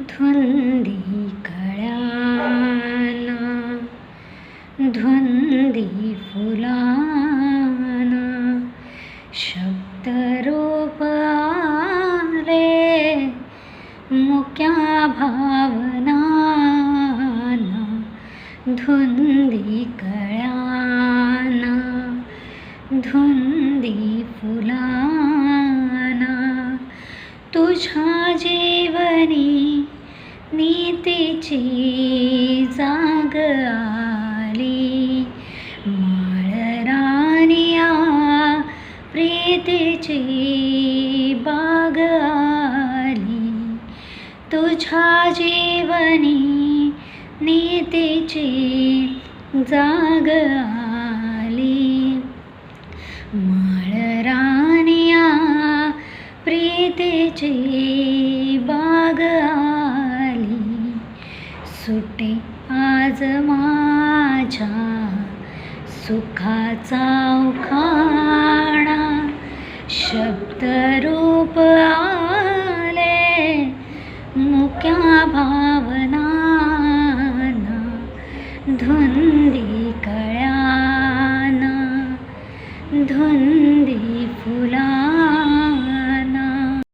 धुंदी कळ्याना धुंदी फुलाना शब्दरूप आले मुक्या भावनाना धुंदी कळ्याना धुंदी फुलाना तुझ्या जीवनी नीतीची जाग आली माळरानिया प्रीतीची बाग आली तुझ्या जीवनी नीतीची जाग आली माळरानिया प्रीतीची बाग आली सुटे आज माझ्या सुखाचा उखाणा शब्दरूप